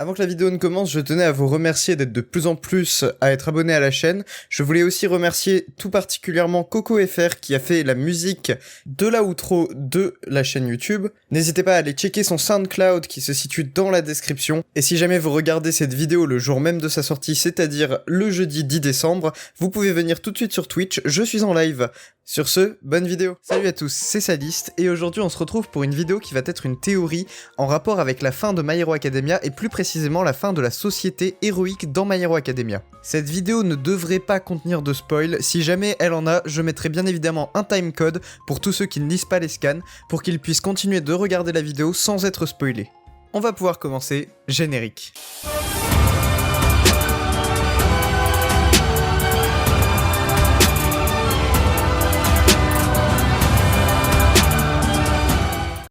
Avant que la vidéo ne commence, je tenais à vous remercier d'être de plus en plus à être abonné à la chaîne. Je voulais aussi remercier tout particulièrement CocoFR qui a fait la musique de l'outro de la chaîne YouTube. N'hésitez pas à aller checker son SoundCloud qui se situe dans la description. Et si jamais vous regardez cette vidéo le jour même de sa sortie, c'est-à-dire le jeudi 10 décembre, vous pouvez venir tout de suite sur Twitch, je suis en live. Sur ce, bonne vidéo. Salut à tous, c'est Sadist, et aujourd'hui on se retrouve pour une vidéo qui va être une théorie en rapport avec la fin de My Hero Academia et plus précisément la fin de la société héroïque dans My Hero Academia. Cette vidéo ne devrait pas contenir de spoil, si jamais elle en a, je mettrai bien évidemment un timecode pour tous ceux qui ne lisent pas les scans, pour qu'ils puissent continuer de regarder la vidéo sans être spoilés. On va pouvoir commencer, générique.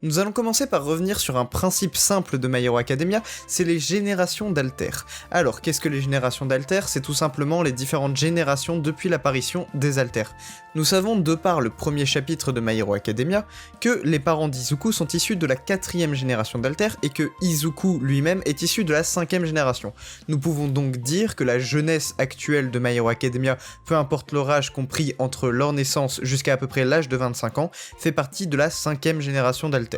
Nous allons commencer par revenir sur un principe simple de My Hero Academia, c'est les générations d'Alter. Alors, qu'est-ce que les générations d'Alter? C'est tout simplement les différentes générations depuis l'apparition des Alter. Nous savons, de par le premier chapitre de My Hero Academia, que les parents d'Izuku sont issus de la 4ème génération d'Alter et que Izuku lui-même est issu de la 5ème génération. Nous pouvons donc dire que la jeunesse actuelle de My Hero Academia, peu importe leur âge compris entre leur naissance jusqu'à peu près l'âge de 25 ans, fait partie de la 5ème génération d'Alter.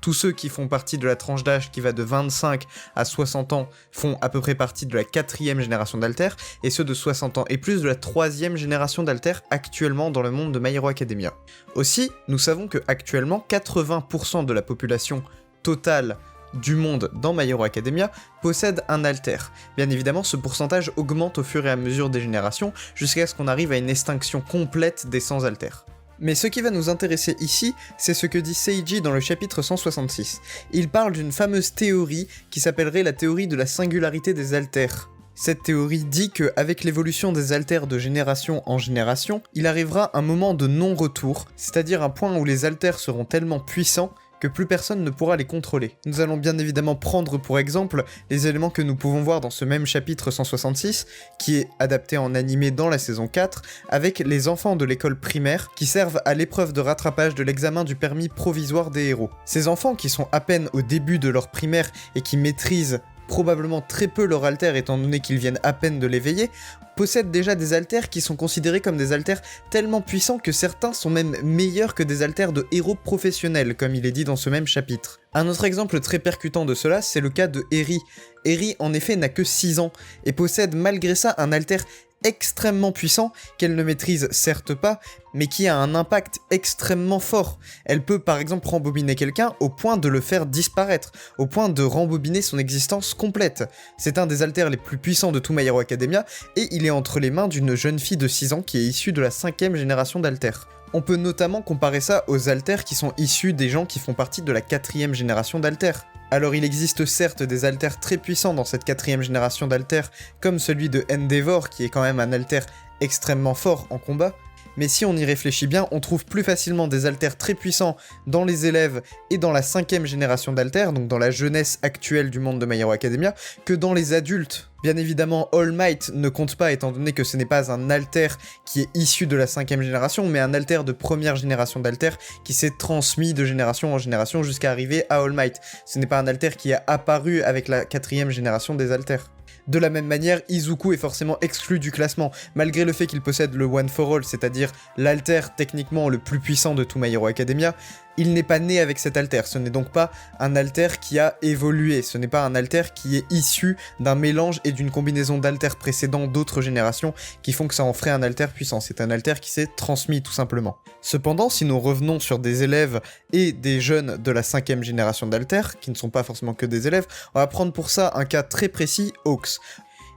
Tous ceux qui font partie de la tranche d'âge qui va de 25 à 60 ans font à peu près partie de la 4ème génération d'Alter, et ceux de 60 ans et plus de la 3ème génération d'Alter actuellement dans le monde de My Hero Academia. Aussi, nous savons que actuellement 80% de la population totale du monde dans My Hero Academia possède un alter. Bien évidemment, ce pourcentage augmente au fur et à mesure des générations jusqu'à ce qu'on arrive à une extinction complète des sans alters. Mais ce qui va nous intéresser ici, c'est ce que dit Seiji dans le chapitre 166. Il parle d'une fameuse théorie qui s'appellerait la théorie de la singularité des alters. Cette théorie dit que, avec l'évolution des alters de génération en génération, il arrivera un moment de non-retour, c'est-à-dire un point où les alters seront tellement puissants que plus personne ne pourra les contrôler. Nous allons bien évidemment prendre pour exemple les éléments que nous pouvons voir dans ce même chapitre 166, qui est adapté en animé dans la saison 4, avec les enfants de l'école primaire qui servent à l'épreuve de rattrapage de l'examen du permis provisoire des héros. Ces enfants qui sont à peine au début de leur primaire et qui maîtrisent probablement très peu leur alter étant donné qu'ils viennent à peine de l'éveiller, possèdent déjà des alters qui sont considérés comme des alters tellement puissants que certains sont même meilleurs que des alters de héros professionnels, comme il est dit dans ce même chapitre. Un autre exemple très percutant de cela, c'est le cas de Eri. Eri en effet n'a que 6 ans, et possède malgré ça un alter extrêmement puissant, qu'elle ne maîtrise certes pas, mais qui a un impact extrêmement fort. Elle peut par exemple rembobiner quelqu'un au point de le faire disparaître, au point de rembobiner son existence complète. C'est un des alters les plus puissants de tout My Hero Academia, et il est entre les mains d'une jeune fille de 6 ans qui est issue de la 5ème génération d'alters. On peut notamment comparer ça aux alters qui sont issus des gens qui font partie de la 4ème génération d'alters. Alors il existe certes des alters très puissants dans cette 4ème génération d'alters, comme celui de Endeavor qui est quand même un alter extrêmement fort en combat, mais si on y réfléchit bien, on trouve plus facilement des alters très puissants dans les élèves et dans la 5ème génération d'alters, donc dans la jeunesse actuelle du monde de My Hero Academia, que dans les adultes. Bien évidemment, All Might ne compte pas étant donné que ce n'est pas un alter qui est issu de la 5ème génération, mais un alter de première génération d'alter qui s'est transmis de génération en génération jusqu'à arriver à All Might. Ce n'est pas un alter qui a apparu avec la 4ème génération des alters. De la même manière, Izuku est forcément exclu du classement, malgré le fait qu'il possède le One for All, c'est-à-dire l'alter techniquement le plus puissant de tout My Hero Academia. Il n'est pas né avec cet alter, ce n'est donc pas un alter qui a évolué, ce n'est pas un alter qui est issu d'un mélange et d'une combinaison d'alters précédents d'autres générations qui font que ça en ferait un alter puissant, c'est un alter qui s'est transmis tout simplement. Cependant, si nous revenons sur des élèves et des jeunes de la 5ème génération d'alter, qui ne sont pas forcément que des élèves, on va prendre pour ça un cas très précis, Hawks.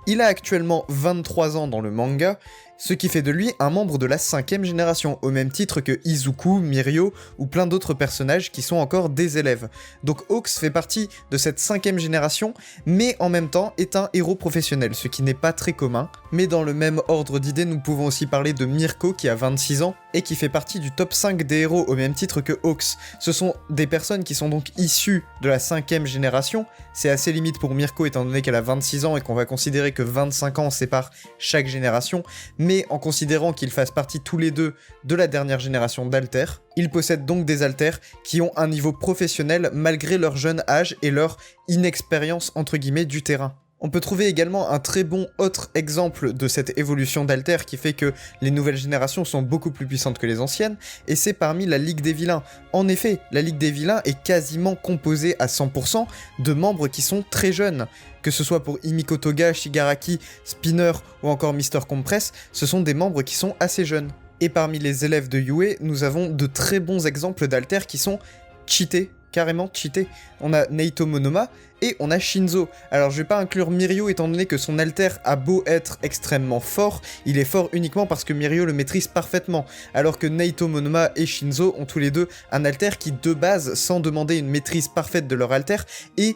Il a actuellement 23 ans dans le manga, ce qui fait de lui un membre de la 5ème génération, au même titre que Izuku, Mirio ou plein d'autres personnages qui sont encore des élèves. Donc Hawks fait partie de cette 5ème génération, mais en même temps est un héros professionnel, ce qui n'est pas très commun. Mais dans le même ordre d'idées, nous pouvons aussi parler de Mirko qui a 26 ans et qui fait partie du top 5 des héros au même titre que Hawks. Ce sont des personnes qui sont donc issues de la 5ème génération, c'est assez limite pour Mirko étant donné qu'elle a 26 ans et qu'on va considérer que 25 ans séparent chaque génération, mais mais en considérant qu'ils fassent partie tous les deux de la dernière génération d'altères, ils possèdent donc des altères qui ont un niveau professionnel malgré leur jeune âge et leur inexpérience entre guillemets du terrain. On peut trouver également un très bon autre exemple de cette évolution d'altères qui fait que les nouvelles générations sont beaucoup plus puissantes que les anciennes, et c'est parmi la Ligue des Vilains. En effet, la Ligue des Vilains est quasiment composée à 100% de membres qui sont très jeunes. Que ce soit pour Himiko Toga, Shigaraki, Spinner ou encore Mr. Compress, ce sont des membres qui sont assez jeunes. Et parmi les élèves de Yue, nous avons de très bons exemples d'altères qui sont cheatés, carrément cheatés. On a Naito Monoma et on a Shinzo. Alors je vais pas inclure Mirio étant donné que son alter a beau être extrêmement fort, il est fort uniquement parce que Mirio le maîtrise parfaitement, alors que Naito Monoma et Shinzo ont tous les deux un alter qui de base, sans demander une maîtrise parfaite de leur alter, est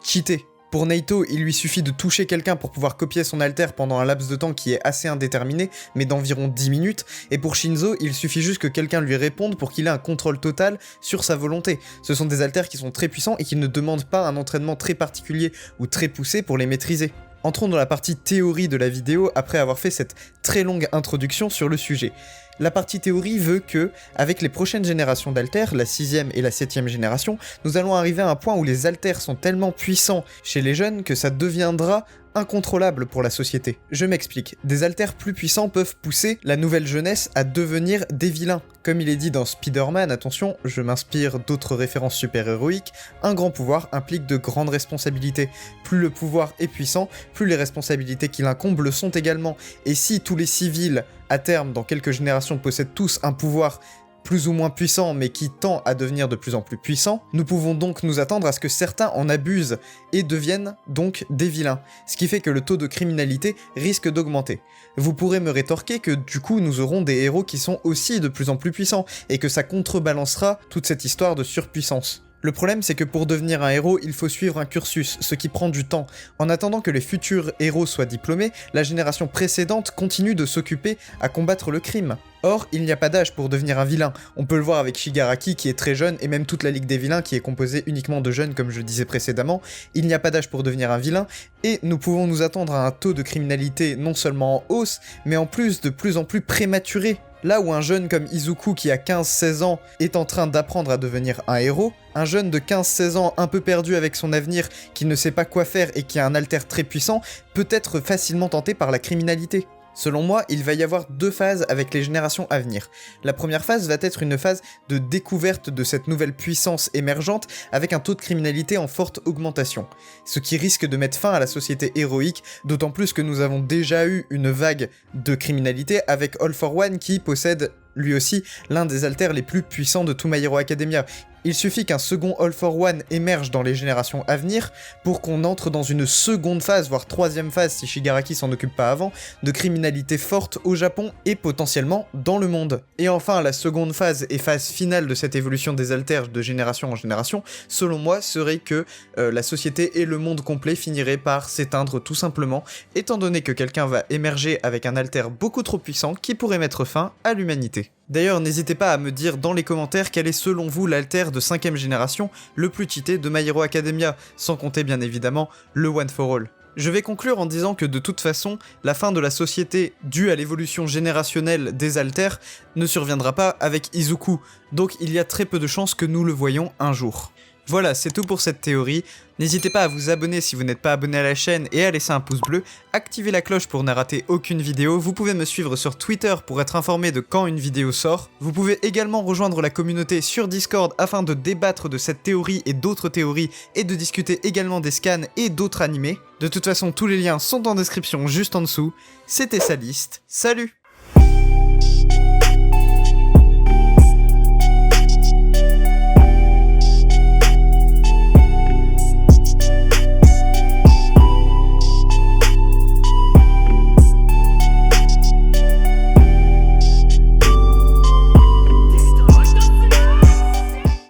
cheaté. Pour Naito, il lui suffit de toucher quelqu'un pour pouvoir copier son alter pendant un laps de temps qui est assez indéterminé, mais d'environ 10 minutes, et pour Shinzo, il suffit juste que quelqu'un lui réponde pour qu'il ait un contrôle total sur sa volonté. Ce sont des alters qui sont très puissants et qui ne demandent pas un entraînement très particulier ou très poussé pour les maîtriser. Entrons dans la partie théorie de la vidéo après avoir fait cette très longue introduction sur le sujet. La partie théorie veut que, avec les prochaines générations d'alters, la 6ème et la 7ème génération, nous allons arriver à un point où les alters sont tellement puissants chez les jeunes que ça deviendra incontrôlable pour la société. Je m'explique, des alters plus puissants peuvent pousser la nouvelle jeunesse à devenir des vilains. Comme il est dit dans Spider-Man, attention, je m'inspire d'autres références super-héroïques, un grand pouvoir implique de grandes responsabilités. Plus le pouvoir est puissant, plus les responsabilités qui l'incombent le sont également. Et si tous les civils, à terme, dans quelques générations, possèdent tous un pouvoir plus ou moins puissant mais qui tend à devenir de plus en plus puissant, nous pouvons donc nous attendre à ce que certains en abusent et deviennent donc des vilains, ce qui fait que le taux de criminalité risque d'augmenter. Vous pourrez me rétorquer que du coup nous aurons des héros qui sont aussi de plus en plus puissants et que ça contrebalancera toute cette histoire de surpuissance. Le problème, c'est que pour devenir un héros, il faut suivre un cursus, ce qui prend du temps. En attendant que les futurs héros soient diplômés, la génération précédente continue de s'occuper à combattre le crime. Or, il n'y a pas d'âge pour devenir un vilain. On peut le voir avec Shigaraki qui est très jeune, et même toute la Ligue des Vilains qui est composée uniquement de jeunes comme je le disais précédemment. Il n'y a pas d'âge pour devenir un vilain, et nous pouvons nous attendre à un taux de criminalité non seulement en hausse, mais en plus en plus prématuré. Là où un jeune comme Izuku qui a 15-16 ans est en train d'apprendre à devenir un héros, un jeune de 15-16 ans un peu perdu avec son avenir, qui ne sait pas quoi faire et qui a un alter très puissant, peut être facilement tenté par la criminalité. Selon moi, il va y avoir deux phases avec les générations à venir. La première phase va être une phase de découverte de cette nouvelle puissance émergente avec un taux de criminalité en forte augmentation, ce qui risque de mettre fin à la société héroïque, d'autant plus que nous avons déjà eu une vague de criminalité avec All for One qui possède lui aussi l'un des alters les plus puissants de tout My Hero Academia. Il suffit qu'un second All for One émerge dans les générations à venir pour qu'on entre dans une seconde phase, voire troisième phase si Shigaraki s'en occupe pas avant, de criminalité forte au Japon et potentiellement dans le monde. Et enfin, la seconde phase et phase finale de cette évolution des alters de génération en génération, selon moi, serait que la société et le monde complet finiraient par s'éteindre tout simplement, étant donné que quelqu'un va émerger avec un alter beaucoup trop puissant qui pourrait mettre fin à l'humanité. D'ailleurs, n'hésitez pas à me dire dans les commentaires quel est selon vous l'alter de 5ème génération le plus cheaté de My Hero Academia, sans compter bien évidemment le One for All. Je vais conclure en disant que de toute façon, la fin de la société due à l'évolution générationnelle des alters ne surviendra pas avec Izuku, donc il y a très peu de chances que nous le voyions un jour. Voilà, c'est tout pour cette théorie. N'hésitez pas à vous abonner si vous n'êtes pas abonné à la chaîne et à laisser un pouce bleu, activez la cloche pour ne rater aucune vidéo, vous pouvez me suivre sur Twitter pour être informé de quand une vidéo sort, vous pouvez également rejoindre la communauté sur Discord afin de débattre de cette théorie et d'autres théories et de discuter également des scans et d'autres animés. De toute façon, tous les liens sont en description juste en dessous. C'était Saliste, salut!